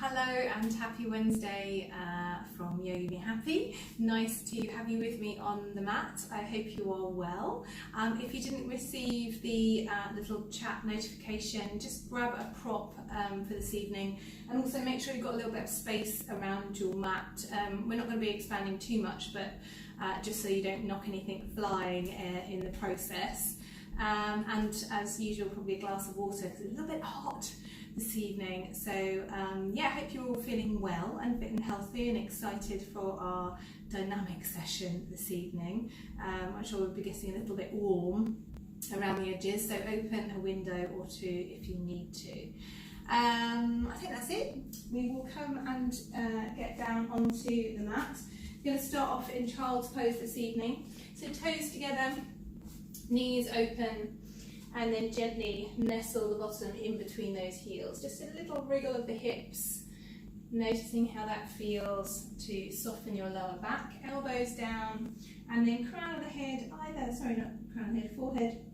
Hello and happy Wednesday from Yogi Be Happy. Nice to have you with me on the mat. I hope you are well. If you didn't receive the little chat notification, just grab a prop for this evening, and also make sure you've got a little bit of space around your mat. We're not going to be expanding too much, but just so you don't knock anything flying in the process. And as usual, probably a glass of water because it's a little bit hot this evening. So yeah, I hope you're all feeling well and fit and healthy and excited for our dynamic session this evening. I'm sure we'll be getting a little bit warm around the edges, so open a window or two if you need to. I think that's it. We will come and get down onto the mat. We're going to start off in child's pose this evening. So toes together, knees open, and then gently nestle the bottom in between those heels. Just a little wriggle of the hips, noticing how that feels to soften your lower back, elbows down, and then crown of the head, forehead,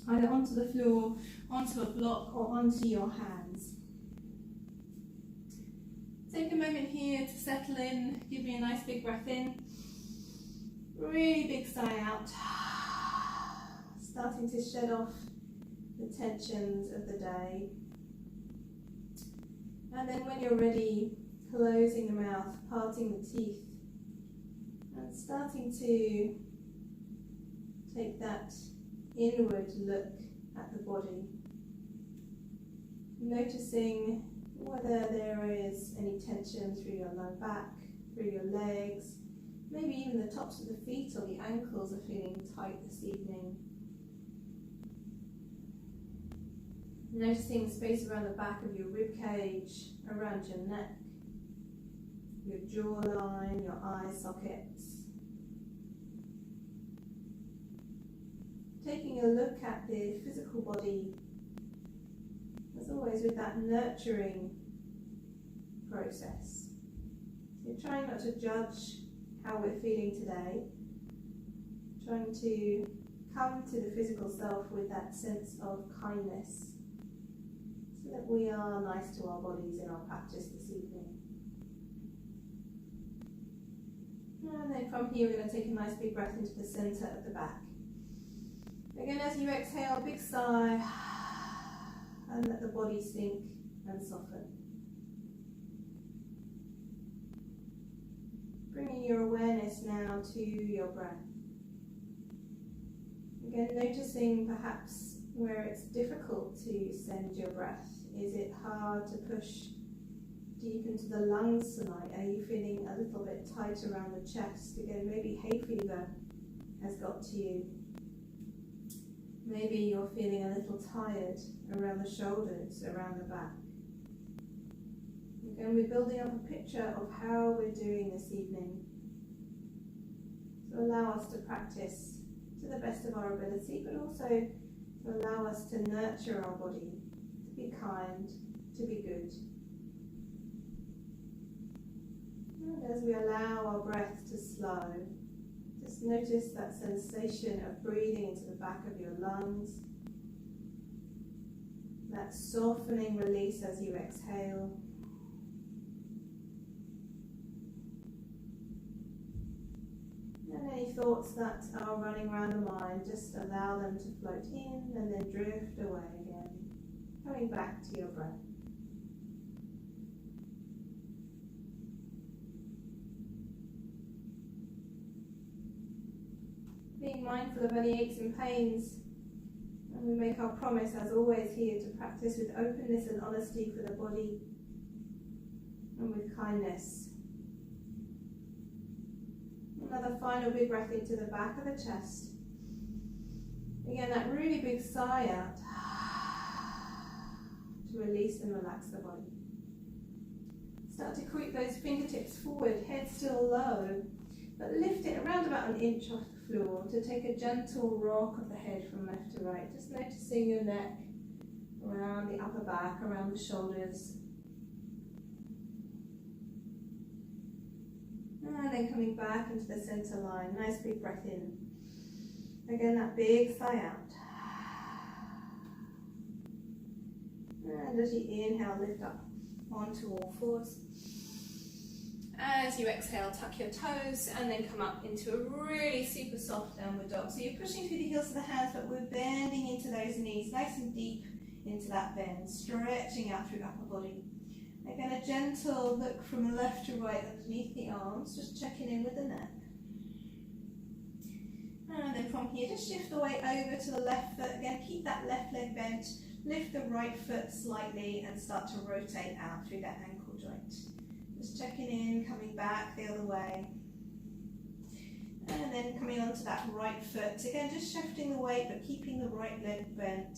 either onto the floor, onto a block, or onto your hands. Take a moment here to settle in, give me a nice big breath in, really big sigh out. Starting to shed off the tensions of the day. And then when you're ready, closing the mouth, parting the teeth, and starting to take that inward look at the body. Noticing whether there is any tension through your lower back, through your legs, maybe even the tops of the feet or the ankles are feeling tight this evening. Noticing the space around the back of your rib cage, around your neck, your jawline, your eye sockets. Taking a look at the physical body, as always with that nurturing process. So trying not to judge how we're feeling today, trying to come to the physical self with that sense of kindness, that we are nice to our bodies in our practice this evening. And then from here we're going to take a nice big breath into the centre of the back. Again, as you exhale, big sigh, and let the body sink and soften. Bringing your awareness now to your breath. Again, noticing perhaps where it's difficult to send your breath. Is it hard to push deep into the lungs tonight? Are you feeling a little bit tight around the chest? Again, maybe hay fever has got to you. Maybe you're feeling a little tired around the shoulders, around the back. Again, we're building up a picture of how we're doing this evening. So allow us to practice to the best of our ability, but also to allow us to nurture our body, to be kind, to be good. And as we allow our breath to slow, just notice that sensation of breathing into the back of your lungs, that softening release as you exhale. And any thoughts that are running around the mind, just allow them to float in and then drift away again, coming back to your breath. Being mindful of any aches and pains, and we make our promise as always here to practice with openness and honesty for the body and with kindness. Another final big breath into the back of the chest. Again, that really big sigh out to release and relax the body. Start to creep those fingertips forward, head still low, but lift it around about an inch off the floor to take a gentle rock of the head from left to right. Just noticing your neck, around the upper back, around the shoulders. And then coming back into the center line, nice big breath in. Again, that big sigh out. And as you inhale, lift up. onto all fours. As you exhale, tuck your toes and then come up into a really super soft downward dog. So you're pushing through the heels of the hands, but we're bending into those knees, nice and deep into that bend, stretching out through upper body. Again, a gentle look from left to right underneath the arms, just checking in with the neck. And then from here, just shift the weight over to the left foot. Again, keep that left leg bent, lift the right foot slightly and start to rotate out through that ankle joint. Just checking in, coming back the other way. And then coming onto that right foot. Again, just shifting the weight but keeping the right leg bent.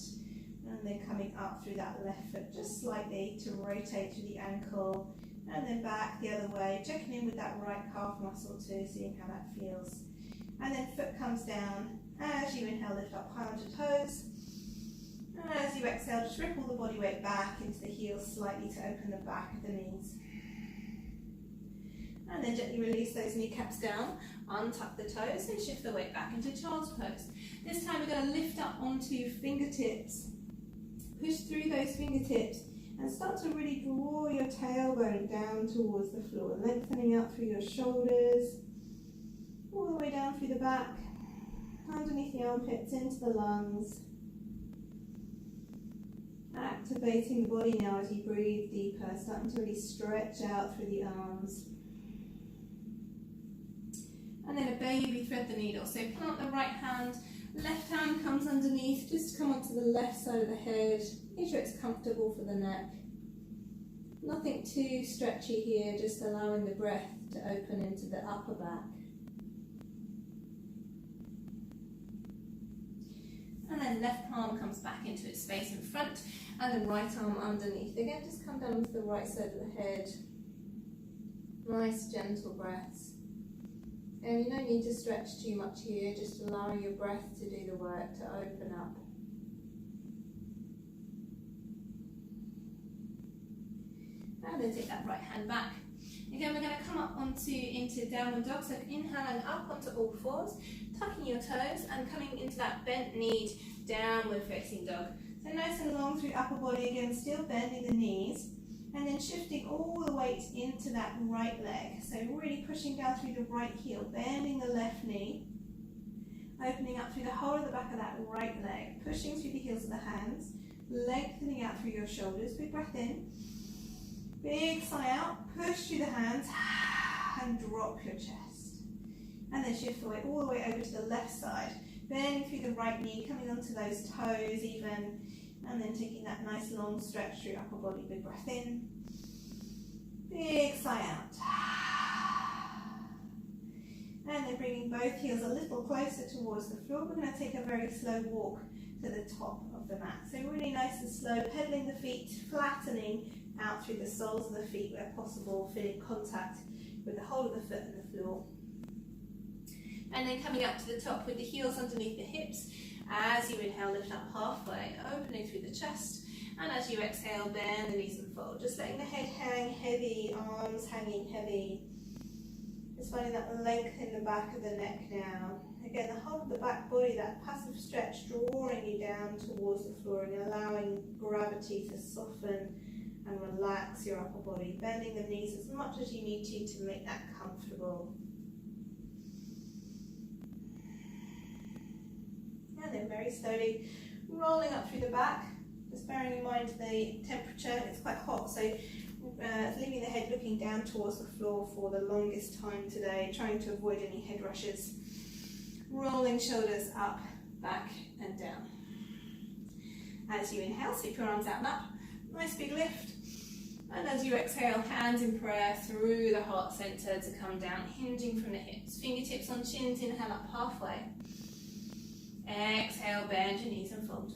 And then coming up through that left foot just slightly to rotate through the ankle. And then back the other way. Checking in with that right calf muscle too, seeing how that feels. And then foot comes down. As you inhale, lift up high onto toes. And as you exhale, just ripple the body weight back into the heels slightly to open the back of the knees. And then gently release those kneecaps down, untuck the toes and shift the weight back into child's pose. This time we're going to lift up onto fingertips, push through those fingertips and start to really draw your tailbone down towards the floor, lengthening out through your shoulders, all the way down through the back, underneath the armpits, into the lungs. Activating the body now as you breathe deeper, starting to really stretch out through the arms. And then a baby thread the needle. So plant the right hand, left hand comes underneath, just come onto the left side of the head. Make sure it's comfortable for the neck. Nothing too stretchy here, just allowing the breath to open into the upper back. And then left palm comes back into its space in front, and then right arm underneath. Again, just come down to the right side of the head. Nice gentle breaths. And you don't need to stretch too much here, just allowing your breath to do the work, to open up. And then take that right hand back. Again, we're going to come up into downward dog, so inhaling up onto all fours, tucking your toes and coming into that bent knee, downward facing dog. So nice and long through upper body, again still bending the knees. And then shifting all the weight into that right leg. So really pushing down through the right heel, bending the left knee, opening up through the whole of the back of that right leg, pushing through the heels of the hands, lengthening out through your shoulders. Big breath in, big sigh out, push through the hands and drop your chest. And then shift the weight all the way over to the left side, bending through the right knee, coming onto those toes even. And then taking that nice long stretch through upper body. Big breath in, big sigh out. And then bringing both heels a little closer towards the floor. We're going to take a very slow walk to the top of the mat. So really nice and slow, pedaling the feet, flattening out through the soles of the feet where possible, feeling contact with the whole of the foot and the floor. And then coming up to the top with the heels underneath the hips. As you inhale, lift up halfway, opening through the chest. And as you exhale, bend the knees and fold. Just letting the head hang heavy, arms hanging heavy. Just finding that length in the back of the neck now. Again, the whole of the back body, that passive stretch, drawing you down towards the floor and allowing gravity to soften and relax your upper body. Bending the knees as much as you need to make that comfortable. And then very slowly rolling up through the back, just bearing in mind the temperature, it's quite hot, so leaving the head looking down towards the floor for the longest time today, trying to avoid any head rushes. Rolling shoulders up, back and down. As you inhale, sweep your arms out and up, nice big lift. And as you exhale, hands in prayer through the heart center to come down, hinging from the hips. Fingertips on chins, inhale up halfway. Exhale, bend your knees and fold.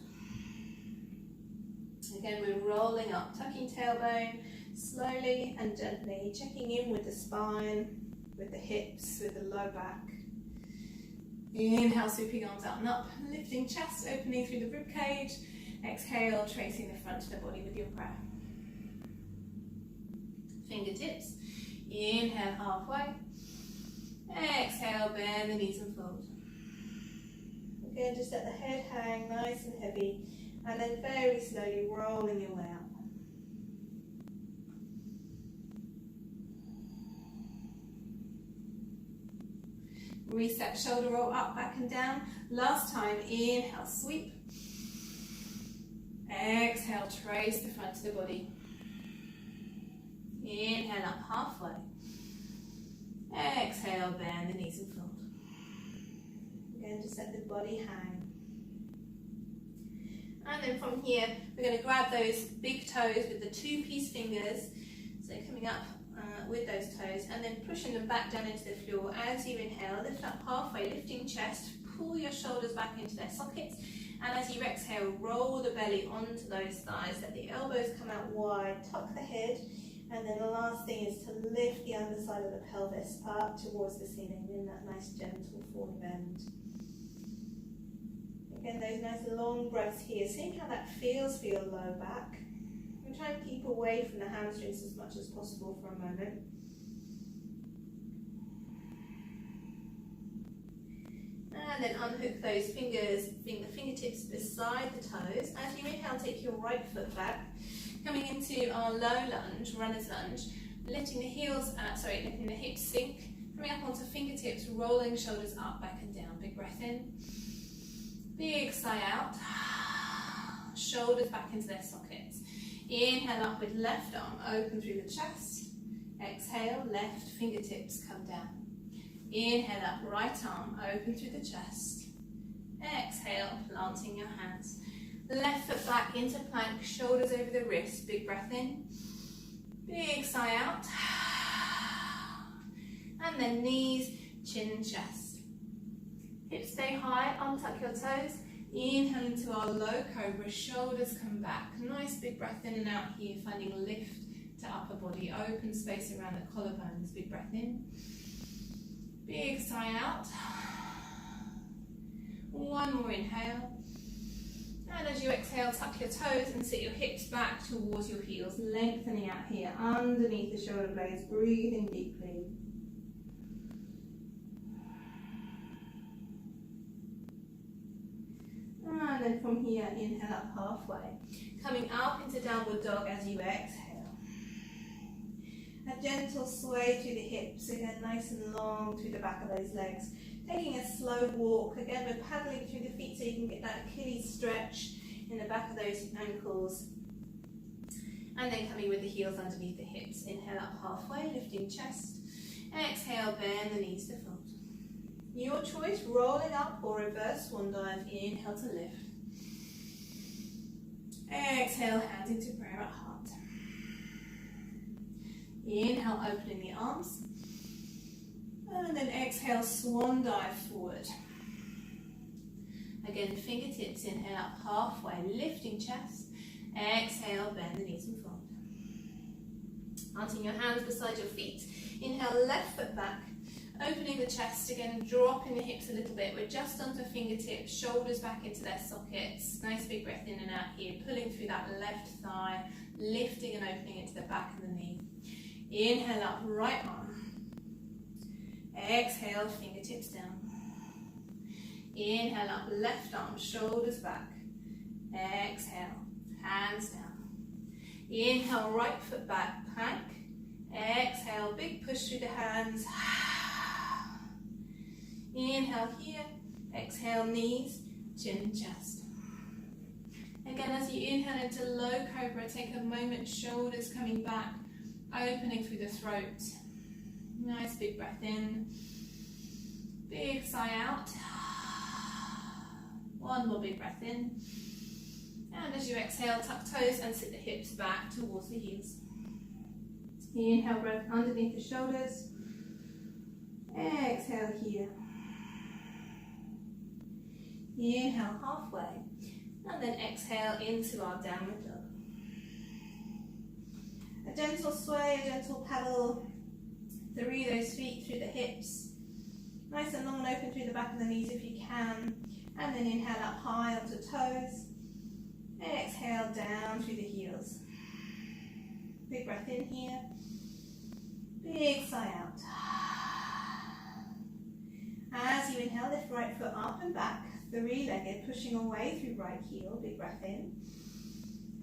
Again, we're rolling up, tucking tailbone, slowly and gently, checking in with the spine, with the hips, with the low back. Inhale, sweeping arms out and up, lifting chest, opening through the rib cage. Exhale, tracing the front of the body with your prayer. Fingertips, inhale halfway. Exhale, bend the knees and fold. Again, just let the head hang nice and heavy, and then very slowly rolling your way up. Reset, shoulder roll up, back and down. Last time, inhale, sweep. Exhale, trace the front of the body. Inhale up halfway. Exhale, bend the knees and fold. Again, just let the body hang. And then from here, we're going to grab those big toes with the two-piece fingers. So coming up with those toes and then pushing them back down into the floor. As you inhale, lift up halfway, lifting chest, pull your shoulders back into their sockets. And as you exhale, roll the belly onto those thighs. Let the elbows come out wide, tuck the head. And then the last thing is to lift the underside of the pelvis up towards the ceiling in that nice gentle forward bend. Again, those nice long breaths here. Seeing how that feels for your low back. And try and keep away from the hamstrings as much as possible for a moment. And then unhook those fingers, bring the fingertips beside the toes. As you inhale, take your right foot back. Coming into our low lunge, runner's lunge, letting the letting the hips sink, coming up onto fingertips, rolling shoulders up, back and down. Big breath in. Big sigh out. Shoulders back into their sockets. Inhale up with left arm, open through the chest. Exhale, left fingertips come down. Inhale up, right arm, open through the chest. Exhale, planting your hands. Left foot back into plank, shoulders over the wrist. Big breath in. Big sigh out. And then knees, chin, chest. Hips stay high, untuck your toes. Inhale into our low cobra, shoulders come back. Nice big breath in and out here, finding lift to upper body. Open space around the collarbones. Big breath in. Big sigh out. One more inhale. And as you exhale, tuck your toes and sit your hips back towards your heels, lengthening out here underneath the shoulder blades, breathing deeply. And then from here, inhale up halfway. Coming up into downward dog as you exhale. A gentle sway through the hips, again nice and long through the back of those legs. Taking a slow walk, again we're paddling through the feet so you can get that Achilles stretch in the back of those ankles. And then coming with the heels underneath the hips. Inhale up halfway, lifting chest. Exhale, bend the knees to fold. Your choice, rolling up or reverse swan dive. Inhale to lift. Exhale, hands into prayer at heart. Inhale, opening the arms. And then exhale, swan dive forward. Again, fingertips, inhale up halfway, lifting chest. Exhale, bend the knees and fold. Planting your hands beside your feet. Inhale, left foot back. Opening the chest again, dropping the hips a little bit. We're just onto fingertips, shoulders back into their sockets. Nice big breath in and out here, pulling through that left thigh, lifting and opening into the back of the knee. Inhale up, right arm. Exhale, fingertips down. Inhale up, left arm, shoulders back. Exhale, hands down. Inhale, right foot back, plank. Exhale, big push through the hands. Inhale here, exhale knees, chin, chest. Again, as you inhale into low cobra, take a moment, shoulders coming back, opening through the throat. Nice big breath in, big sigh out. One more big breath in. And as you exhale, tuck toes and sit the hips back towards the heels. Inhale, breath underneath the shoulders. Exhale here. Inhale halfway. And then exhale into our downward dog. A gentle sway, a gentle paddle through those feet, through the hips. Nice and long and open through the back of the knees if you can. And then inhale up high onto toes. Exhale down through the heels. Big breath in here. Big sigh out. As you inhale, lift right foot up and back. Three-legged, pushing away through right heel. Big breath in.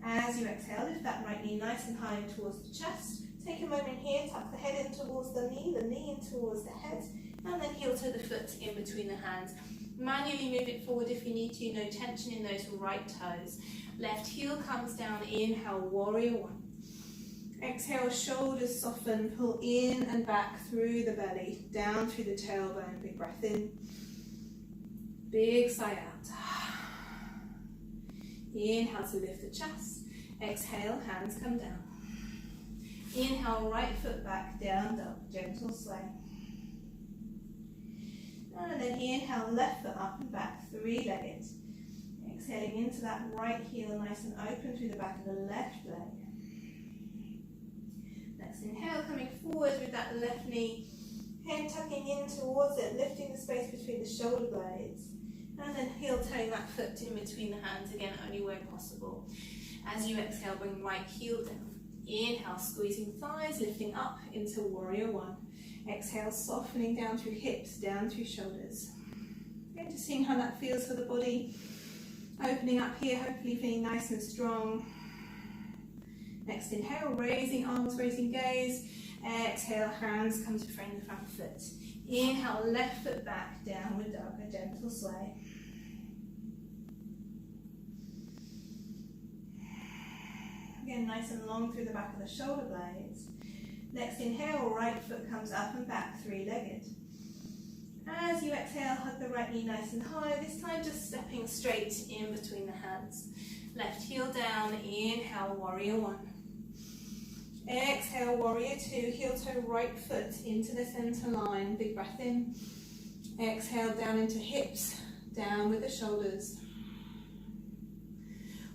As you exhale, lift that right knee nice and high towards the chest. Take a moment here, tuck the head in towards the knee in towards the head. And then heel toe the foot in between the hands. Manually move it forward if you need to, no tension in those right toes. Left heel comes down, inhale, warrior one. Exhale, shoulders soften, pull in and back through the belly, down through the tailbone. Big breath in, big sigh out. Inhale to lift the chest. Exhale, hands come down. Inhale, right foot back, down dog, gentle sway. And then inhale, left foot up and back, three-legged. Exhaling into that right heel, nice and open through the back of the left leg. Next inhale, coming forward with that left knee, head tucking in towards it, lifting the space between the shoulder blades. And then heel toeing that foot in between the hands again, only where possible. As you exhale, bring right heel down. Inhale, squeezing thighs, lifting up into warrior one. Exhale, softening down through hips, down through shoulders. Again, just seeing how that feels for the body. Opening up here, hopefully feeling nice and strong. Next inhale, raising arms, raising gaze. Exhale, hands come to frame the front foot. Inhale, left foot back, downward dog, a gentle sway. Again, nice and long through the back of the shoulder blades. Next inhale, right foot comes up and back, three-legged. As you exhale, hug the right knee nice and high, this time just stepping straight in between the hands. Left heel down, inhale, warrior one. Exhale, warrior two, heel toe right foot into the center line, big breath in. Exhale, down into hips, down with the shoulders.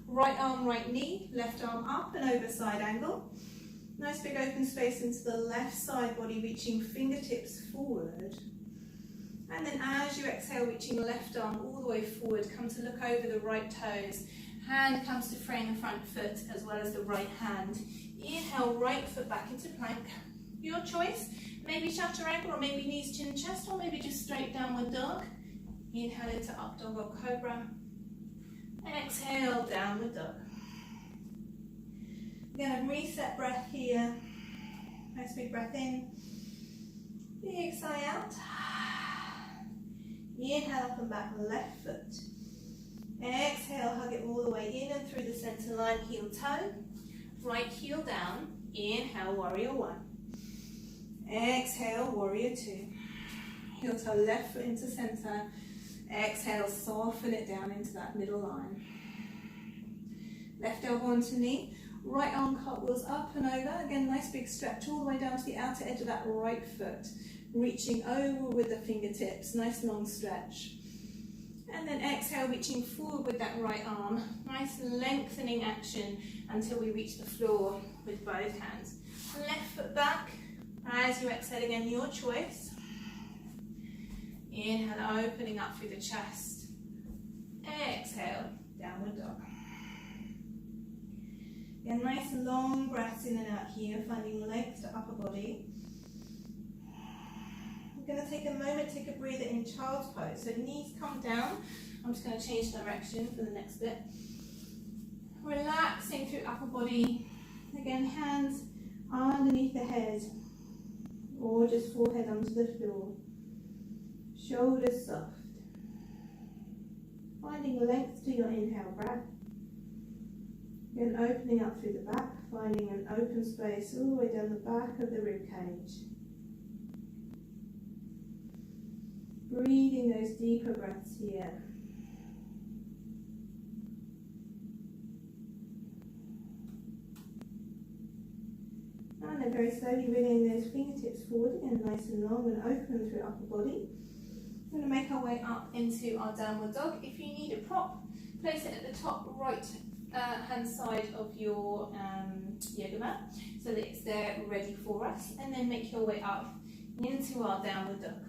Right arm, right knee, left arm up and over side angle. Nice big open space into the left side body, reaching fingertips forward. And then as you exhale, reaching left arm all the way forward, come to look over the right toes. Hand comes to frame the front foot as well as the right hand. Inhale, right foot back into plank. Your choice, maybe chaturanga or maybe knees, chin, chest, or maybe just straight downward dog. Inhale into up dog or cobra. Exhale, downward dog. Again, a reset breath here. Nice big breath in. Big sigh out. Inhale up and back, left foot. Exhale, hug it all the way in and through the center line, heel toe. Right heel down. Inhale, warrior one. Exhale, warrior two. Heel toe left foot into center. Exhale, soften it down into that middle line. Left elbow onto knee. Right arm cartwheels up and over. Again, nice big stretch all the way down to the outer edge of that right foot. Reaching over with the fingertips. Nice long stretch. And then exhale, reaching forward with that right arm. Nice lengthening action until we reach the floor with both hands. Left foot back. As you exhale again, your choice. Inhale, opening up through the chest. Exhale, downward dog. Again, nice long breaths in and out here, finding length to upper body. We're going to take a moment, take a breather in child's pose. So knees come down. I'm just going to change direction for the next bit. Relaxing through upper body. Again, hands underneath the head or just forehead onto the floor. Shoulders soft. Finding length to your inhale breath. Again, opening up through the back, finding an open space all the way down the back of the rib cage. Breathing those deeper breaths here. And then very slowly bringing those fingertips forward again, nice and long and open through upper body. We're going to make our way up into our downward dog. If you need a prop, place it at the top right hand side of your yoga mat so that it's there ready for us, and then make your way up into our downward dog.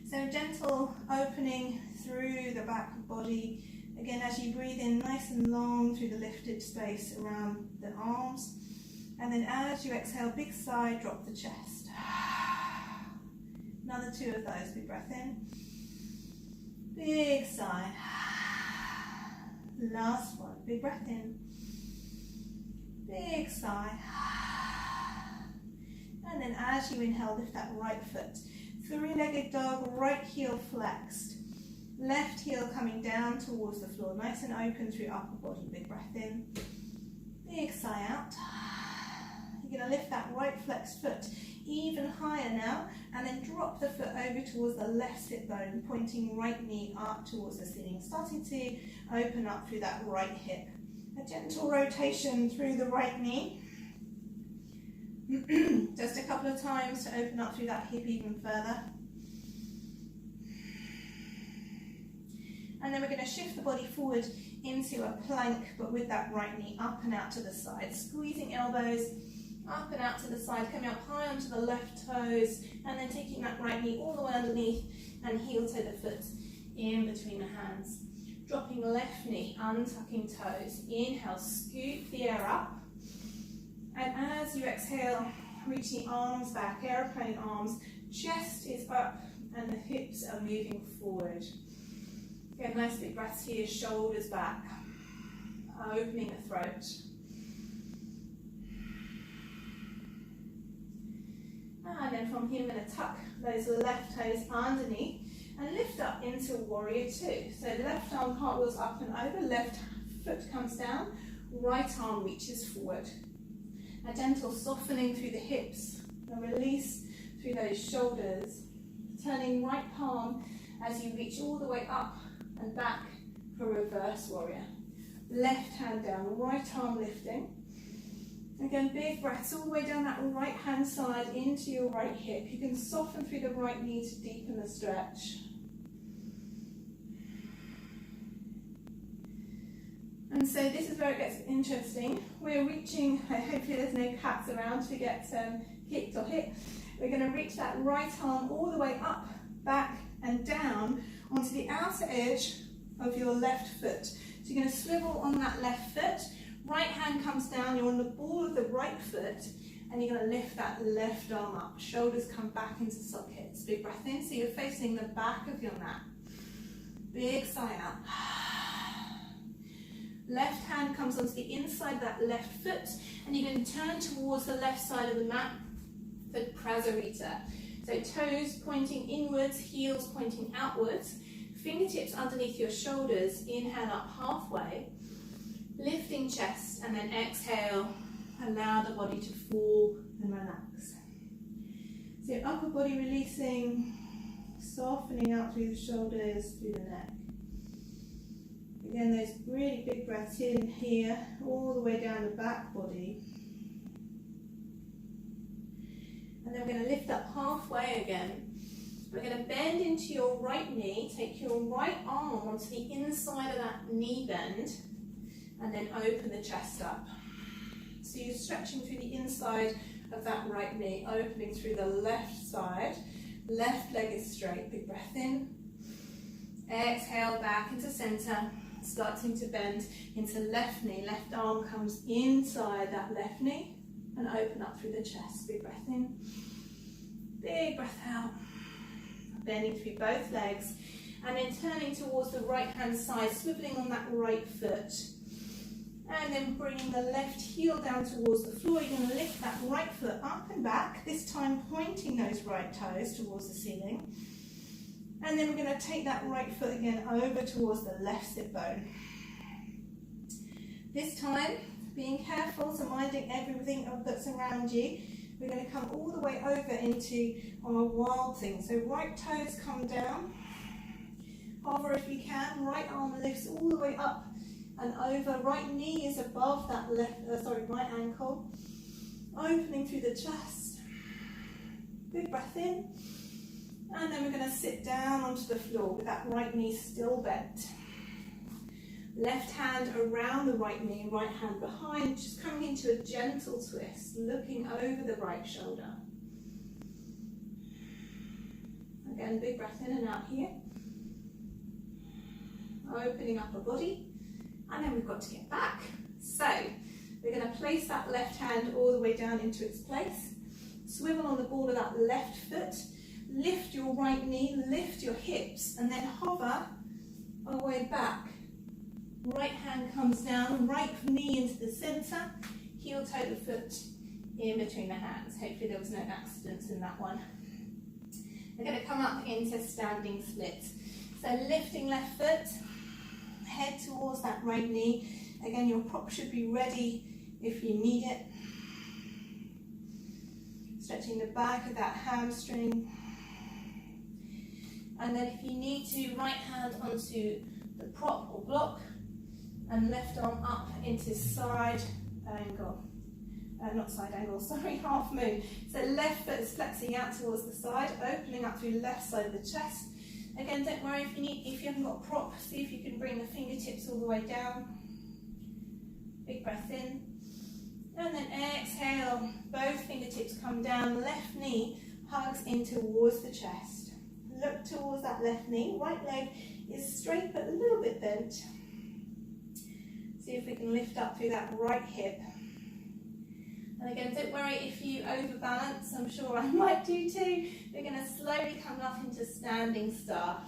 So gentle opening through the back body. Again, as you breathe in nice and long through the lifted space around the arms, and then as you exhale, big sigh, drop the chest. Another two of those, big breath in, big sigh. Last one, big breath in, big sigh. And then as you inhale, lift that right foot. Three-legged dog, right heel flexed. Left heel coming down towards the floor, nice and open through upper body. Big breath in, big sigh out. You're going to lift that right flexed foot even higher now, and then drop the foot over towards the left sit bone, pointing right knee up towards the ceiling, starting to open up through that right hip. A gentle rotation through the right knee. Just a couple of times to open up through that hip even further. And then we're going to shift the body forward into a plank, but with that right knee up and out to the side. Squeezing elbows up and out to the side, coming up high onto the left toes, and then taking that right knee all the way underneath and heel toe the foot in between the hands. Dropping left knee, untucking toes. Inhale, scoop the air up. And as you exhale, reach the arms back, airplane arms. Chest is up and the hips are moving forward. Get nice big breaths here, shoulders back, opening the throat. And then from here, I'm going to tuck those left toes underneath and lift up into warrior two. So left arm cartwheels up and over, left foot comes down, right arm reaches forward. A gentle softening through the hips, a release through those shoulders. Turning right palm as you reach all the way up and back for reverse warrior. Left hand down, right arm lifting. Again, big breaths all the way down that right hand side into your right hip. You can soften through the right knee to deepen the stretch. And so this is where it gets interesting. We're reaching, hopefully there's no cats around to get kicked or hit. We're going to reach that right arm all the way up, back and down onto the outer edge of your left foot. So you're going to swivel on that left foot, right hand comes down, you're on the ball of the right foot, and you're going to lift that left arm up. Shoulders come back into sockets. Big breath in, so you're facing the back of your mat. Big sigh out. Left hand comes onto the inside of that left foot, and you're going to turn towards the left side of the mat for Prasarita. So toes pointing inwards, heels pointing outwards, fingertips underneath your shoulders, inhale up halfway, lifting chest, and then exhale, allow the body to fall and relax. So your upper body releasing, softening out through the shoulders, through the neck. Again, those really big breaths in here, all the way down the back body. And then we're going to lift up halfway again. We're going to bend into your right knee, take your right arm onto the inside of that knee bend, and then open the chest up. So you're stretching through the inside of that right knee, opening through the left side. Left leg is straight, big breath in. Exhale back into center, starting to bend into left knee. Left arm comes inside that left knee and open up through the chest. Big breath in, big breath out. Bending through both legs and then turning towards the right hand side, swiveling on that right foot. And then bringing the left heel down towards the floor. You're going to lift that right foot up and back, this time pointing those right toes towards the ceiling. And then we're going to take that right foot again over towards the left sit bone. This time, being careful, so minding everything that's around you, we're going to come all the way over into our wild thing. So right toes come down, hover if you can, right arm lifts all the way up and over, right knee is above that right ankle, opening through the chest. Big breath in, and then we're going to sit down onto the floor with that right knee still bent. Left hand around the right knee, right hand behind, just coming into a gentle twist, looking over the right shoulder. Again, big breath in and out here. Opening up our body, and then we've got to get back. So, we're going to place that left hand all the way down into its place. Swivel on the ball of that left foot. Lift your right knee, lift your hips, and then hover our way back. Right hand comes down, right knee into the center, heel toe the foot in between the hands. Hopefully there was no accidents in that one. We're going to come up into standing splits. So lifting left foot, head towards that right knee. Again, your prop should be ready if you need it. Stretching the back of that hamstring. And then if you need to, right hand onto the prop or block and left arm up into side angle. Not side angle, sorry, half moon. So left foot is flexing out towards the side, opening up through left side of the chest. Again, don't worry if you haven't got a prop, see if you can bring the fingertips all the way down. Big breath in. And then exhale, both fingertips come down, left knee hugs in towards the chest. Look towards that left knee, right leg is straight but a little bit bent. See if we can lift up through that right hip. And again, don't worry if you overbalance, I'm sure I might do too. We're going to slowly come up into standing start.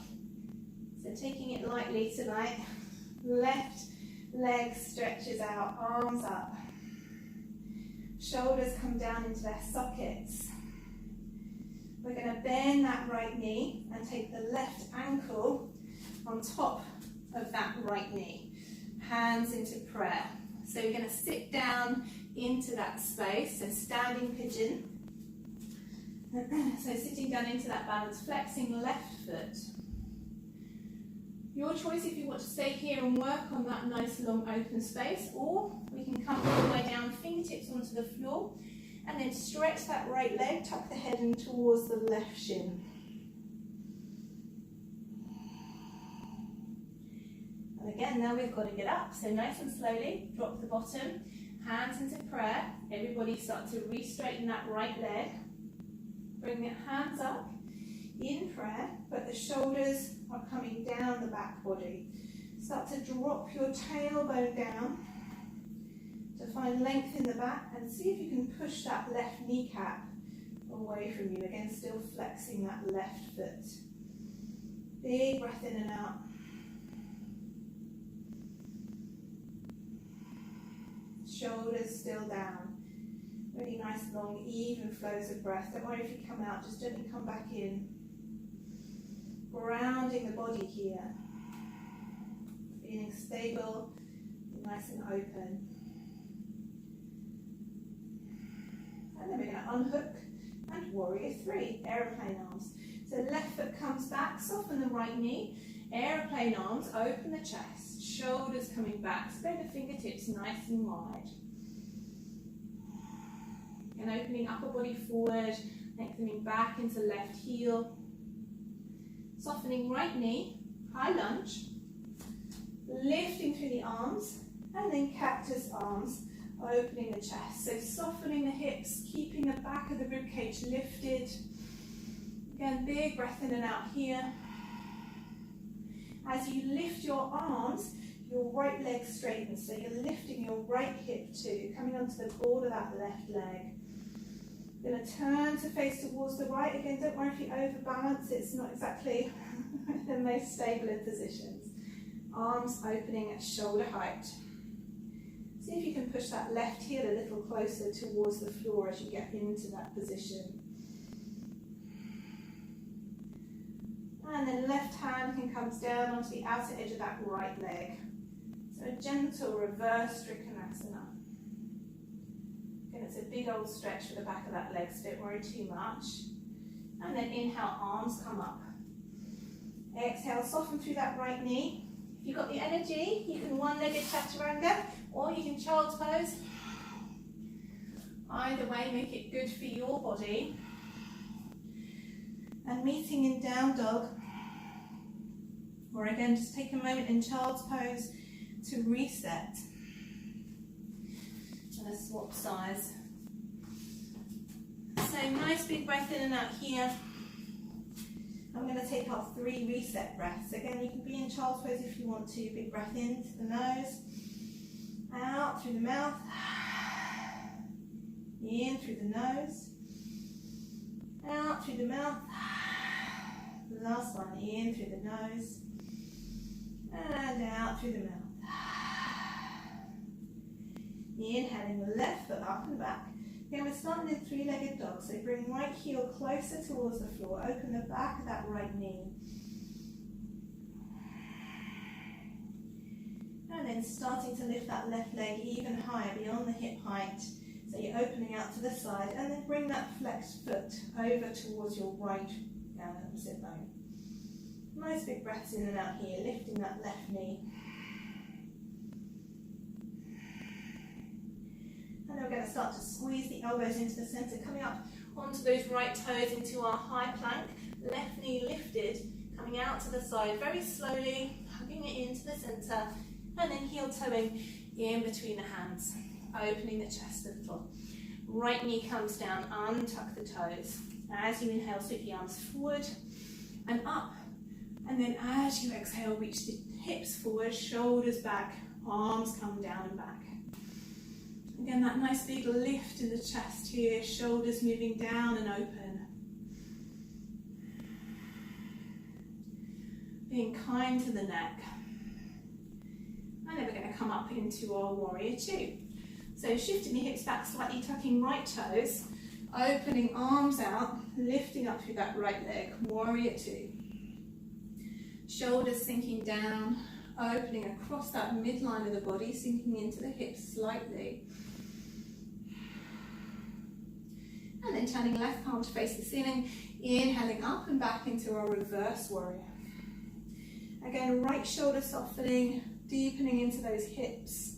So taking it lightly tonight, left leg stretches out, arms up. Shoulders come down into their sockets. We're going to bend that right knee and take the left ankle on top of that right knee. Hands into prayer. So we're going to sit down into that space, so standing pigeon. So sitting down into that balance, flexing left foot. Your choice if you want to stay here and work on that nice long open space, or we can come all the way down, fingertips onto the floor, and then stretch that right leg, tuck the head in towards the left shin. And again, now we've got to get up, so nice and slowly, drop the bottom, hands into prayer. Everybody start to re-straighten that right leg. Bring the hands up in prayer, but the shoulders are coming down the back body. Start to drop your tailbone down to find length in the back and see if you can push that left kneecap away from you. Again, still flexing that left foot. Big breath in and out. Shoulders still down. Really nice, long, even flows of breath. Don't worry if you come out, just gently come back in. Grounding the body here. Feeling stable, nice and open. And then we're going to unhook and warrior three, aeroplane arms. So left foot comes back, soften the right knee, aeroplane arms, open the chest, shoulders coming back, spread the fingertips nice and wide. And opening upper body forward, lengthening back into left heel. Softening right knee, high lunge. Lifting through the arms, and then cactus arms, opening the chest. So softening the hips, keeping the back of the ribcage lifted. Again, big breath in and out here. As you lift your arms, your right leg straightens. So you're lifting your right hip too, coming onto the board of that left leg. You're going to turn to face towards the right. Again, don't worry if you overbalance, it's not exactly the most stable of positions. Arms opening at shoulder height. See if you can push that left heel a little closer towards the floor as you get into that position. And then left hand can come down onto the outer edge of that right leg. So a gentle reverse Trikonasana. Again, it's a big old stretch for the back of that leg, so don't worry too much. And then inhale, arms come up. Exhale, soften through that right knee. If you've got the energy, you can one-legged chaturanga, or you can child's pose. Either way, make it good for your body. And meeting in down dog, or again, just take a moment in child's pose to reset. And a swap size. So nice big breath in and out here. I'm going to take our 3 reset breaths. Again, you can be in child's pose if you want to. Big breath in to the nose, out through the mouth, in through the nose, out through the mouth. Last one, in through the nose, and out through the mouth. Inhaling the left foot up and back, Again, we're starting in three-legged dog, so bring right heel closer towards the floor, open the back of that right knee. And then starting to lift that left leg even higher beyond the hip height. So you're opening out to the side, and then bring that flexed foot over towards your right sit bone. Nice big breaths in and out here, lifting that left knee. And then we're going to start to squeeze the elbows into the centre, coming up onto those right toes into our high plank. Left knee lifted, coming out to the side very slowly, hugging it into the centre, and then heel toeing in between the hands, opening the chest a little. Right knee comes down, untuck the toes. As you inhale, sweep the arms forward and up. And then as you exhale, reach the hips forward, shoulders back, arms come down and back. Again, that nice big lift in the chest here, shoulders moving down and open. Being kind to the neck. And then we're going to come up into our warrior two. So shifting the hips back slightly, tucking right toes, opening arms out, lifting up through that right leg, warrior two. Shoulders sinking down, opening across that midline of the body, sinking into the hips slightly. And then turning left palm to face the ceiling, inhaling up and back into our reverse warrior. Again, right shoulder softening, deepening into those hips.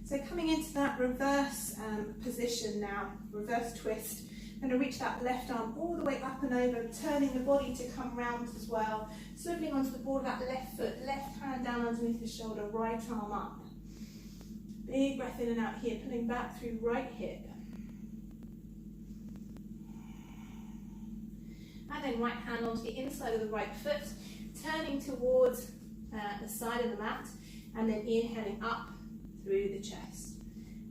So coming into that reverse position now, reverse twist. I'm going to reach that left arm all the way up and over, turning the body to come round as well. Swiveling onto the ball of that left foot, left hand down underneath the shoulder, right arm up. Big breath in and out here, pulling back through right hip. And then right hand onto the inside of the right foot, turning towards the side of the mat, and then inhaling up through the chest.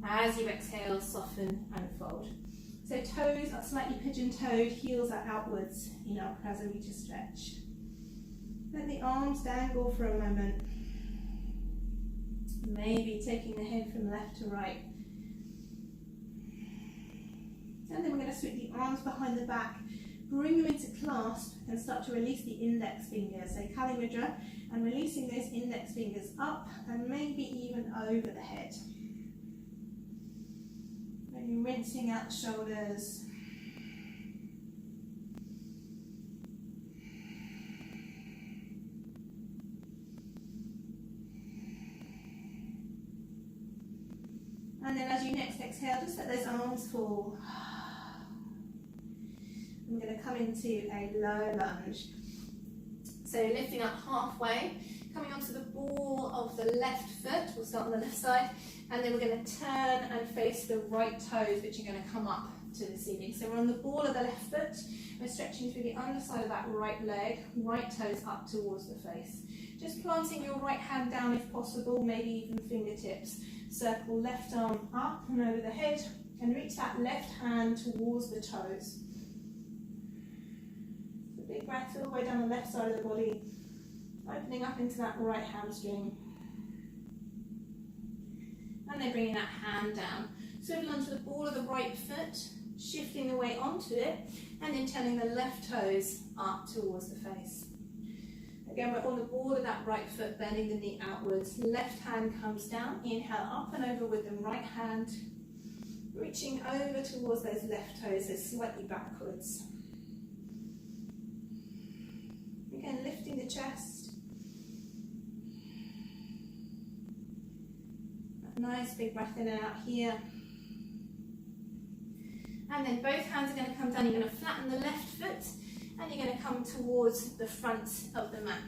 As you exhale, soften and fold. So toes are slightly pigeon-toed, heels are outwards in our Prasarita stretch. Let the arms dangle for a moment. Maybe taking the head from left to right. And then we're going to sweep the arms behind the back, bring them into clasp and start to release the index fingers. So Kali Mudra, and releasing those index fingers up and maybe even over the head. Maybe rinsing out the shoulders. And then as you next exhale, just let those arms fall. I'm going to come into a low lunge. So lifting up halfway, coming onto the ball of the left foot. We'll start on the left side. And then we're going to turn and face the right toes, which are going to come up to the ceiling. So we're on the ball of the left foot. We're stretching through the underside of that right leg, right toes up towards the face. Just planting your right hand down if possible, maybe even fingertips. Circle left arm up and over the head and reach that left hand towards the toes. So big breath all the way down the left side of the body, opening up into that right hamstring. And then bringing that hand down. Swivel onto the ball of the right foot, shifting the weight onto it, and then turning the left toes up towards the face. Again, we're on the ball of that right foot, bending the knee outwards. Left hand comes down, inhale up and over with the right hand, reaching over towards those left toes, so slightly backwards. Again, lifting the chest. A nice big breath in and out here. And then both hands are going to come down. You're going to flatten the left foot, and you're going to come towards the front of the mat.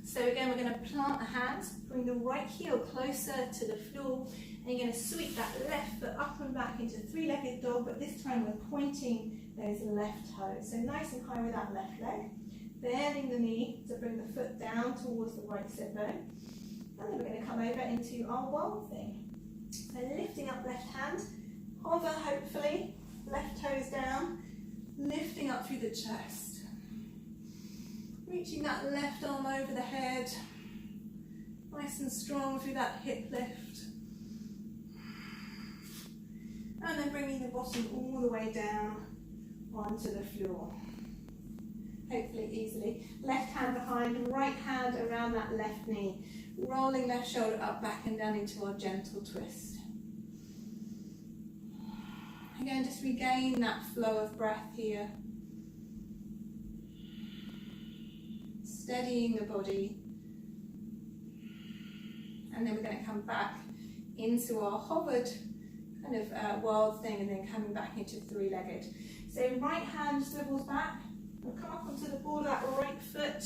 So again, we're going to plant the hands, bring the right heel closer to the floor, and you're going to sweep that left foot up and back into three-legged dog, but this time we're pointing those left toes. So nice and high with that left leg, bending the knee to bring the foot down towards the right sit bone. And then we're going to come over into our wild thing. So lifting up left hand, hover hopefully, left toes down, lifting up through the chest. Reaching that left arm over the head, Nice and strong through that hip lift. And then bringing the bottom all the way down onto the floor. Hopefully easily. Left hand behind, right hand around that left knee. Rolling left shoulder up, back and down into our gentle twist. Again, just regain that flow of breath here. Steadying the body. And then we're going to come back into our hovered kind of wild thing, and then coming back into three-legged. So right hand swivels back. We'll come up onto the ball of that right foot,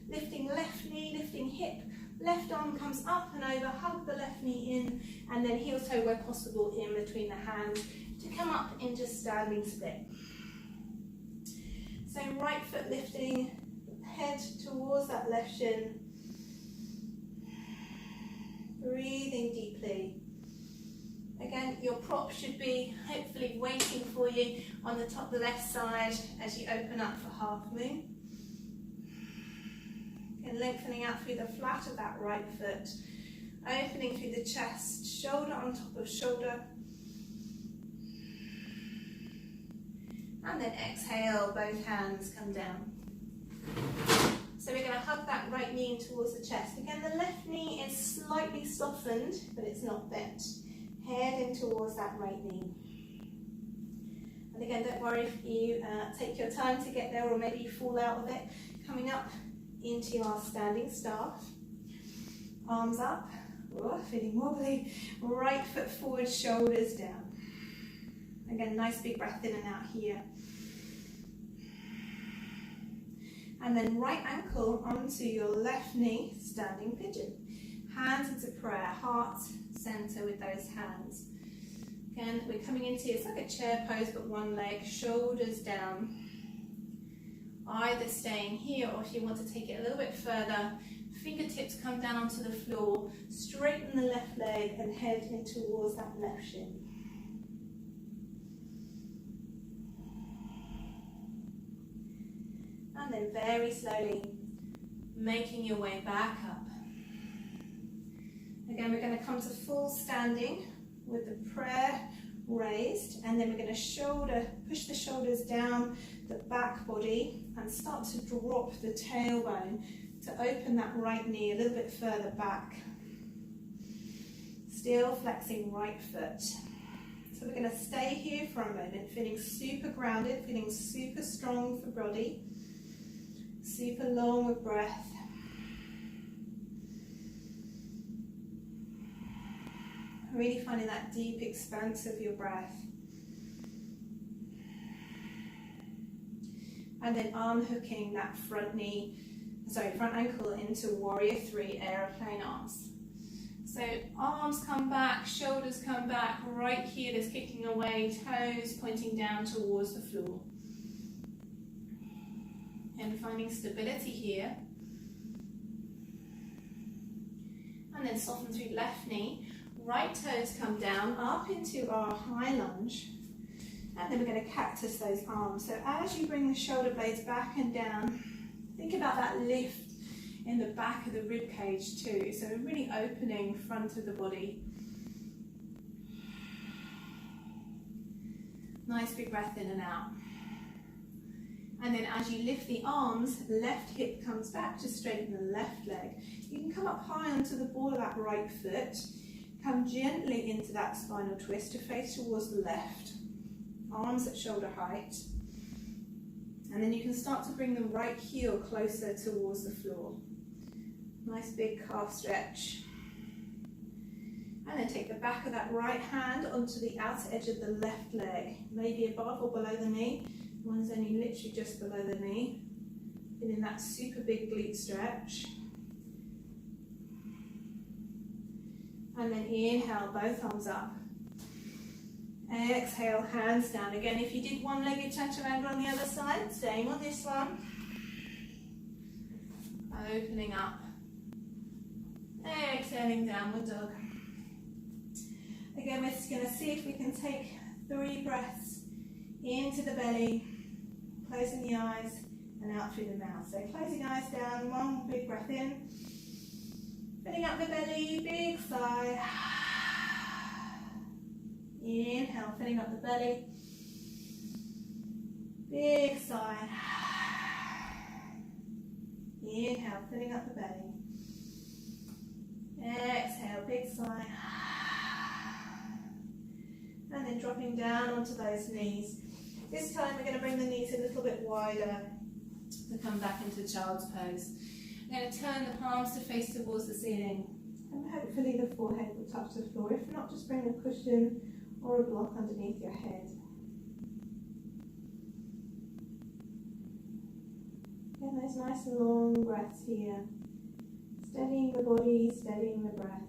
lifting left knee, lifting hip. Left arm comes up and over, hug the left knee in, and then heel toe where possible in between the hands to come up into standing split. So right foot lifting, head towards that left shin. Breathing deeply. Again, your prop should be hopefully waiting for you on the top of the left side as you open up for half moon. And lengthening out through the flat of that right foot, opening through the chest, shoulder on top of shoulder. And then exhale, both hands come down. So we're going to hug that right knee towards the chest. Again, the left knee is slightly softened, but it's not bent. Head in towards that right knee. And again, don't worry if you take your time to get there or maybe you fall out of it. Coming up into our standing staff. Arms up. Oh, feeling wobbly. Right foot forward, shoulders down. Again, nice big breath in and out here. And then right ankle onto your left knee, standing pigeon. Hands into prayer, heart center with those hands. Again, we're coming into, it's like a chair pose, but one leg, shoulders down. Either staying here, or if you want to take it a little bit further, fingertips come down onto the floor, straighten the left leg and head in towards that left shin. And then very slowly, making your way back up. Again, we're going to come to full standing with the prayer raised, and then we're going to push the shoulders down the back body and start to drop the tailbone to open that right knee a little bit further back. Still flexing right foot. So we're going to stay here for a moment, feeling super grounded, feeling super strong for body, super long with breath. Really finding that deep expanse of your breath. And then arm hooking that front ankle into warrior three, aeroplane arms. So arms come back, shoulders come back, right here is kicking away, toes pointing down towards the floor. And finding stability here. And then soften through left knee. Right toes come down, up into our high lunge, and then we're going to cactus those arms. So as you bring the shoulder blades back and down, think about that lift in the back of the rib cage too. So we're really opening front of the body. Nice big breath in and out. And then as you lift the arms, left hip comes back to straighten the left leg. You can come up high onto the ball of that right foot. Come gently into that spinal twist to face towards the left. Arms at shoulder height. And then you can start to bring the right heel closer towards the floor. Nice big calf stretch. And then take the back of that right hand onto the outer edge of the left leg. Maybe above or below the knee. One's only literally just below the knee. Feeling that super big glute stretch. And then inhale, both arms up. Exhale, hands down. Again, if you did one-legged chaturanga on the other side, staying on this one. Opening up. Exhaling, downward dog. Again, we're just going to see if we can take 3 breaths into the belly, closing the eyes, and out through the mouth. So closing eyes down, 1 big breath in. Filling up the belly, big sigh. Inhale, filling up the belly. Big sigh. Inhale, filling up the belly. Exhale, big sigh. And then dropping down onto those knees. This time we're going to bring the knees a little bit wider to come back into child's pose. I'm going to turn the palms to face towards the ceiling. And hopefully the forehead will touch the floor. If not, just bring a cushion or a block underneath your head. Again, those nice long breaths here. Steadying the body, steadying the breath.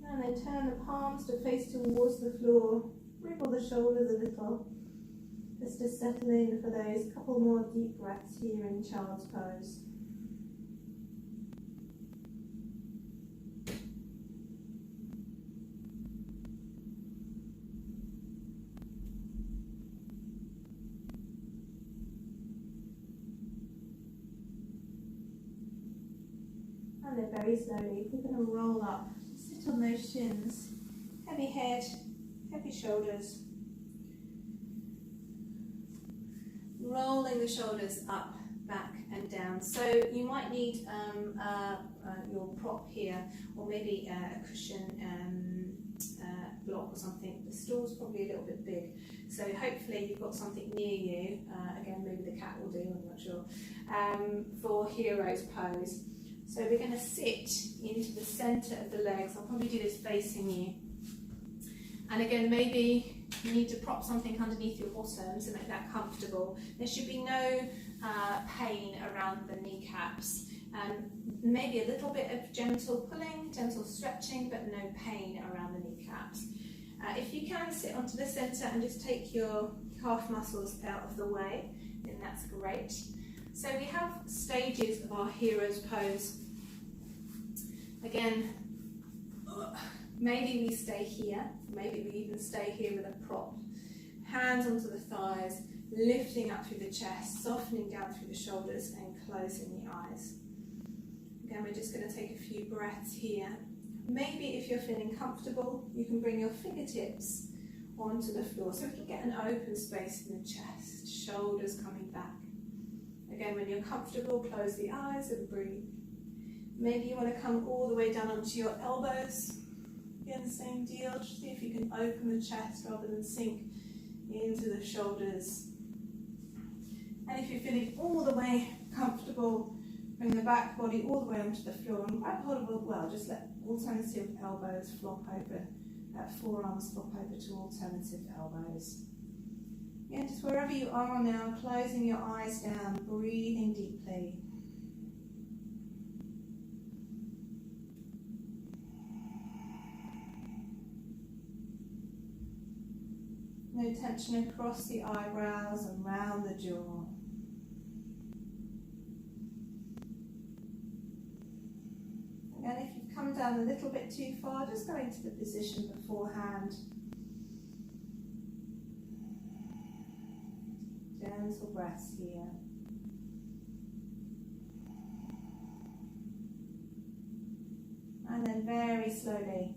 And then turn the palms to face towards the floor. Wriggle the shoulders a little. Just to settle in for those couple more deep breaths here in child's pose. And then very slowly, we're going to roll up. Sit on those shins. Heavy head, heavy shoulders. Rolling the shoulders up, back and down. So you might need your prop here, or maybe a cushion block or something. The stool's probably a little bit big, so hopefully you've got something near you. Again, maybe the cat will do, I'm not sure. For hero's pose. So we're going to sit into the centre of the legs. I'll probably do this facing you. And again, maybe you need to prop something underneath your bottom to make that comfortable. There should be no pain around the kneecaps. Maybe a little bit of gentle pulling, gentle stretching, but no pain around the kneecaps. If you can sit onto the centre and just take your calf muscles out of the way, then that's great. So we have stages of our hero's pose. Again, maybe we stay here, maybe we even stay here with a prop. Hands onto the thighs, lifting up through the chest, softening down through the shoulders and closing the eyes. Again, we're just going to take a few breaths here. Maybe if you're feeling comfortable, you can bring your fingertips onto the floor so we can get an open space in the chest, shoulders coming back. Again, when you're comfortable, close the eyes and breathe. Maybe you want to come all the way down onto your elbows. Again, same deal. Just see if you can open the chest rather than sink into the shoulders. And if you're feeling all the way comfortable, bring the back body all the way onto the floor and grab hold of it well. Just let alternative elbows flop over, forearms flop over to alternative elbows. Yeah, just wherever you are now, closing your eyes down, breathing deeply. No tension across the eyebrows and round the jaw. Again, if you've come down a little bit too far, just go into the position beforehand. Gentle breaths here. And then very slowly,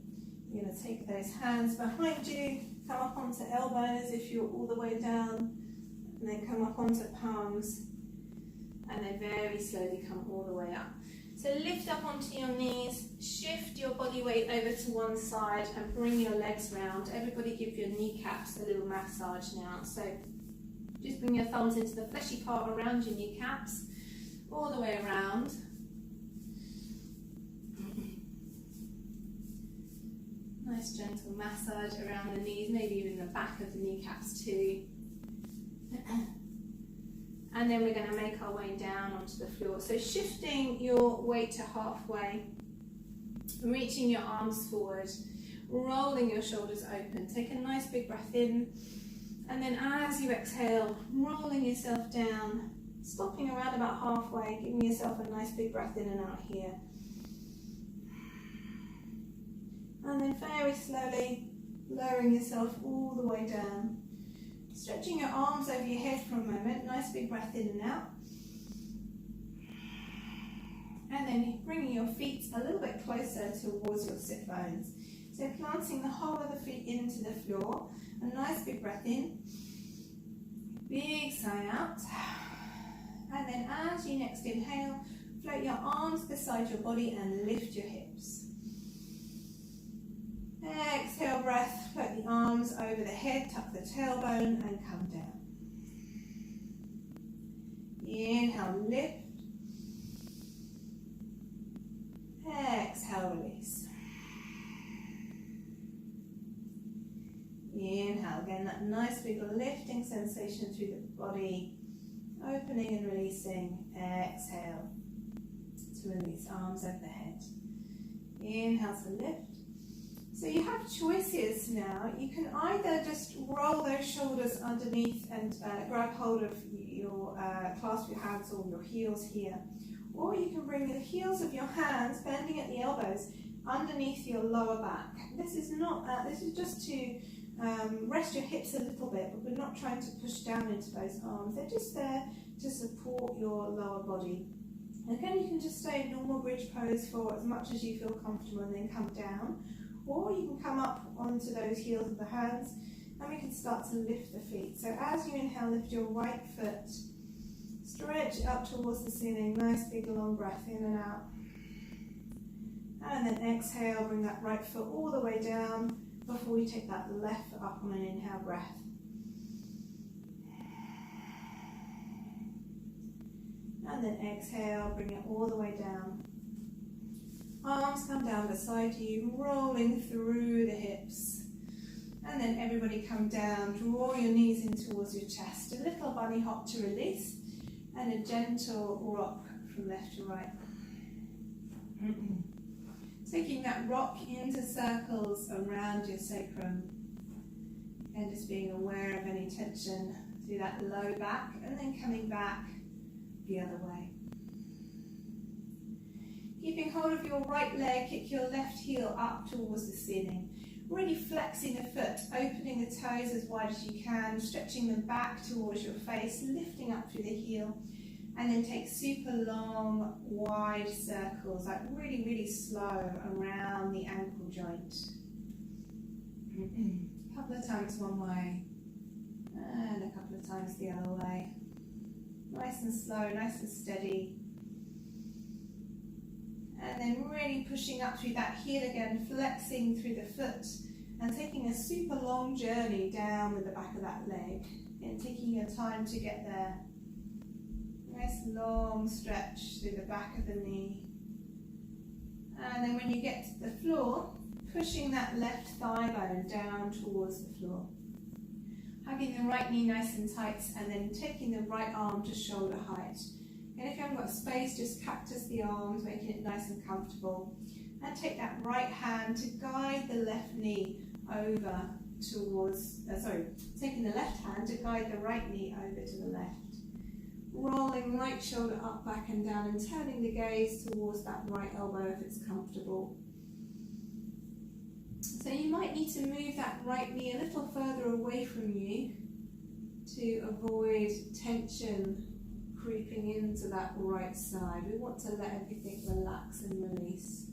you're going to take those hands behind you, come up onto elbows if you're all the way down, and then come up onto palms, and then very slowly come all the way up. So lift up onto your knees, shift your body weight over to one side and bring your legs round. Everybody give your kneecaps a little massage now. So just bring your thumbs into the fleshy part around your kneecaps, all the way around. Nice gentle massage around the knees, maybe even the back of the kneecaps too. And then we're going to make our way down onto the floor. So shifting your weight to halfway, reaching your arms forward, rolling your shoulders open. Take a nice big breath in And then as you exhale, rolling yourself down, stopping around about halfway, giving yourself a nice big breath in and out here. And then very slowly lowering yourself all the way down. Stretching your arms over your head for a moment, nice big breath in and out. And then bringing your feet a little bit closer towards your sit bones. So planting the whole of the feet into the floor. A nice big breath in. Big sigh out. And then as you next inhale, float your arms beside your body and lift your hips. Exhale breath, float the arms over the head, tuck the tailbone and come down. Inhale, lift. Exhale, release. Inhale, again that nice big lifting sensation through the body, opening and releasing. Exhale to release, arms over the head. Inhale to lift. So you have choices now. You can either just roll those shoulders underneath and grab hold of your clasp your hands or your heels here, or you can bring the heels of your hands, bending at the elbows, underneath your lower back. This is not. This is just to rest your hips a little bit, but we're not trying to push down into those arms. They're just there to support your lower body. Again, you can just stay in normal bridge pose for as much as you feel comfortable and then come down. Or you can come up onto those heels of the hands and we can start to lift the feet. So as you inhale, lift your right foot, stretch up towards the ceiling, nice big long breath in and out. And then exhale, bring that right foot all the way down before you take that left foot up on an inhale breath. And then exhale, bring it all the way down. Arms come down beside you, rolling through the hips. And then everybody come down, draw your knees in towards your chest. A little bunny hop to release, and a gentle rock from left to right. Taking that rock into circles around your sacrum. And just being aware of any tension through that low back, and then coming back the other way. Keeping hold of your right leg, kick your left heel up towards the ceiling. Really flexing the foot, opening the toes as wide as you can, stretching them back towards your face, lifting up through the heel, and then take super long, wide circles, like really, really slow around the ankle joint. A couple of times one way, and a couple of times the other way. Nice and slow, nice and steady. And then really pushing up through that heel again, flexing through the foot and taking a super long journey down with the back of that leg and taking your time to get there. Nice long stretch through the back of the knee. And then when you get to the floor, pushing that left thigh bone down towards the floor. Hugging the right knee nice and tight and then taking the right arm to shoulder height. And if you haven't got space, just cactus the arms, making it nice and comfortable. And take that right hand to guide the left knee over towards, taking the left hand to guide the right knee over to the left. Rolling right shoulder up, back and down, and turning the gaze towards that right elbow if it's comfortable. So you might need to move that right knee a little further away from you to avoid tension creeping into that right side. We want to let everything relax and release.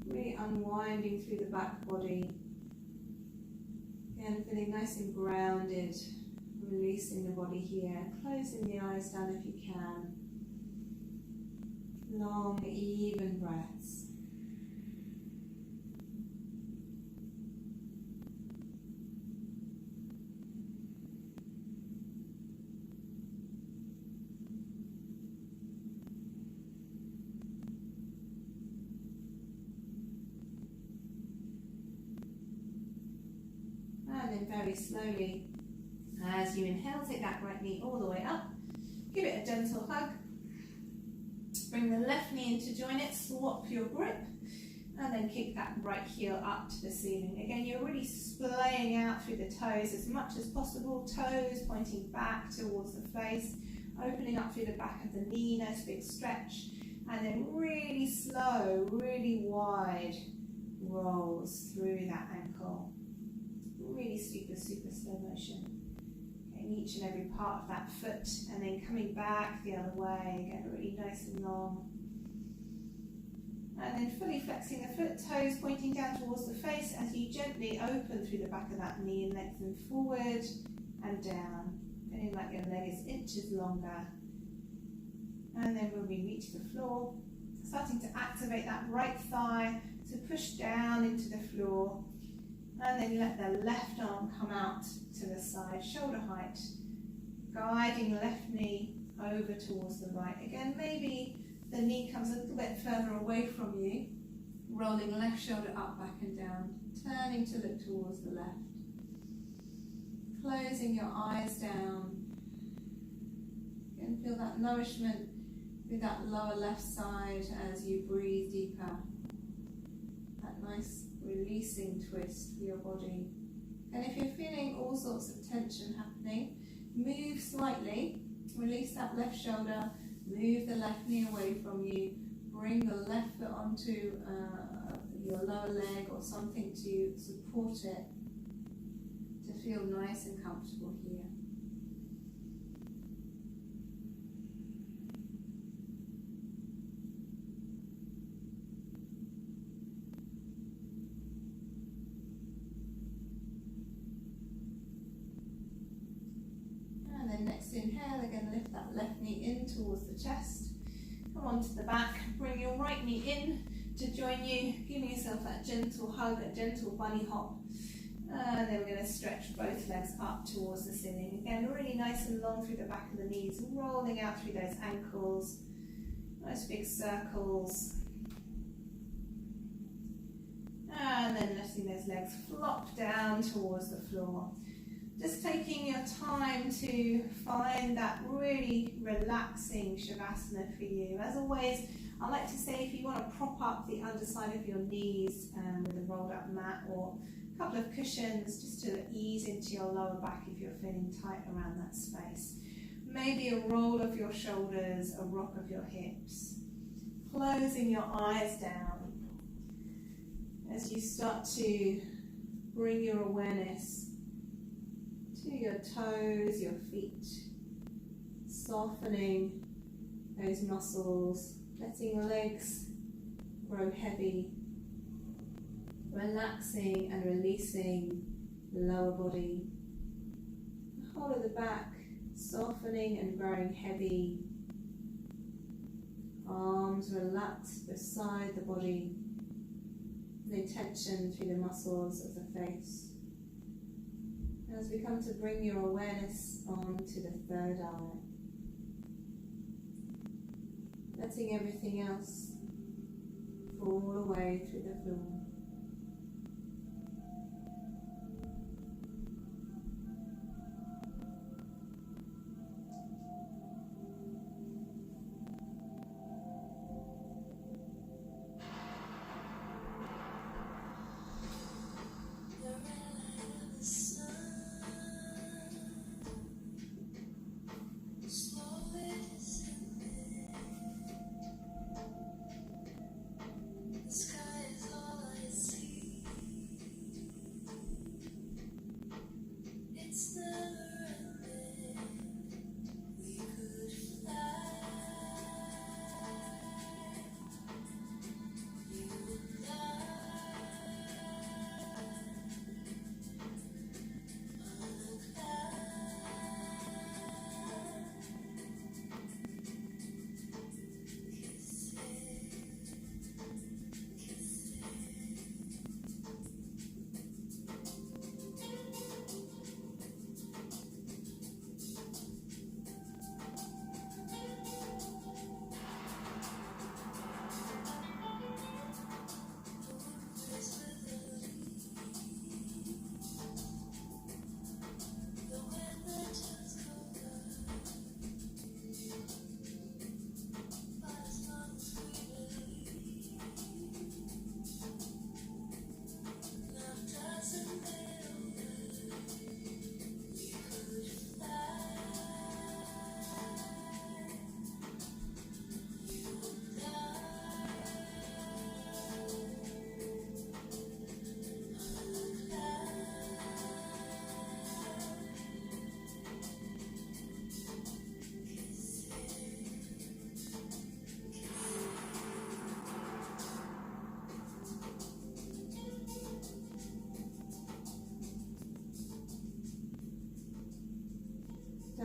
Really unwinding through the back body. Again, feeling nice and grounded, releasing the body here, closing the eyes down if you can. Long, even breaths. And then very slowly, as you inhale, take that right knee all the way up. Give it a gentle hug. Bring the left knee in to join it, swap your grip. And then kick that right heel up to the ceiling. Again, you're really splaying out through the toes as much as possible. Toes pointing back towards the face, opening up through the back of the knee, nice big stretch. And then really slow, really wide rolls through that ankle. Really super, super slow motion. Getting each and every part of that foot and then coming back the other way. Again, really nice and long. And then fully flexing the foot, toes pointing down towards the face as you gently open through the back of that knee and lengthen forward and down, feeling like your leg is inches longer. And then when we reach the floor, starting to activate that right thigh to push down into the floor, and then let the left arm come out to the side, shoulder height, guiding left knee over towards the right. Again, maybe the knee comes a little bit further away from you, rolling left shoulder up, back and down, turning to look towards the left. Closing your eyes down. And feel that nourishment with that lower left side as you breathe deeper. That nice releasing twist for your body. And if you're feeling all sorts of tension happening, move slightly, release that left shoulder, move the left knee away from you, bring the left foot onto your lower leg or something to support it, to feel nice and comfortable here. And then next inhale, again lift that left knee in towards the chest. Come onto the back, bring your right knee in to join you, giving yourself that gentle hug, a gentle bunny hop. And then we're going to stretch both legs up towards the ceiling. Again, really nice and long through the back of the knees, rolling out through those ankles. Nice big circles. And then letting those legs flop down towards the floor. Just taking your time to find that really relaxing Shavasana for you. As always, I like to say if you want to prop up the underside of your knees with a rolled up mat or a couple of cushions just to ease into your lower back if you're feeling tight around that space. Maybe a roll of your shoulders, a rock of your hips. Closing your eyes down as you start to bring your awareness to your toes, your feet, softening those muscles, letting your legs grow heavy, relaxing and releasing the lower body, the whole of the back softening and growing heavy, arms relaxed beside the body, no tension through the muscles of the face. As we come to bring your awareness onto the third eye, letting everything else fall away through the floor.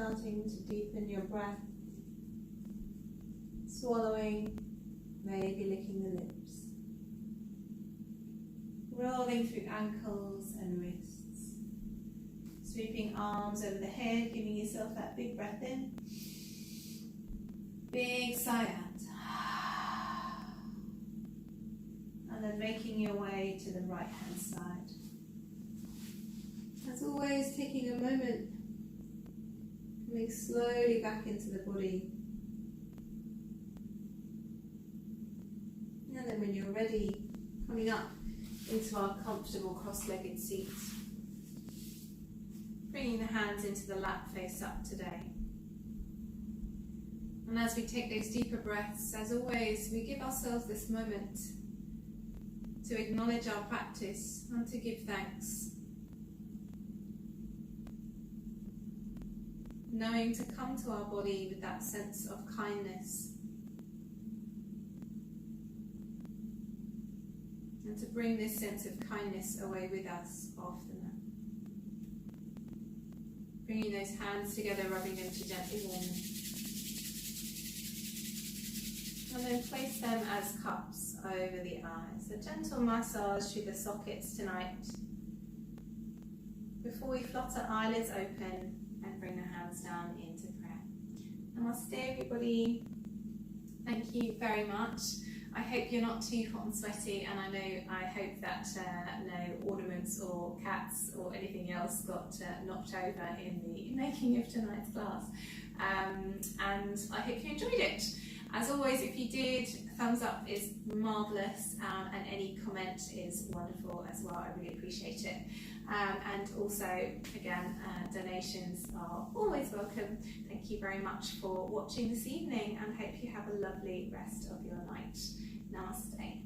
starting to deepen your breath, swallowing, maybe licking the lips, rolling through ankles and wrists, sweeping arms over the head, giving yourself that big breath in, big sigh out, and then making your way to the right hand side. As always, taking a moment, coming slowly back into the body. And then when you're ready, coming up into our comfortable cross-legged seat. Bringing the hands into the lap face up today. And as we take those deeper breaths, as always, we give ourselves this moment to acknowledge our practice and to give thanks. Knowing to come to our body with that sense of kindness. And to bring this sense of kindness away with us off the mat. Bringing those hands together, rubbing them to gently warm them. And then place them as cups over the eyes. A gentle massage through the sockets tonight. Before we flutter eyelids open and bring the hands down into prayer. Namaste everybody. Thank you very much. I hope you're not too hot and sweaty, and I hope that no ornaments or cats or anything else got knocked over in the making of tonight's class. And I hope you enjoyed it. As always, if you did, thumbs up is marvellous, and any comment is wonderful as well. I really appreciate it. And also, again, donations are always welcome. Thank you very much for watching this evening, and hope you have a lovely rest of your night. Namaste.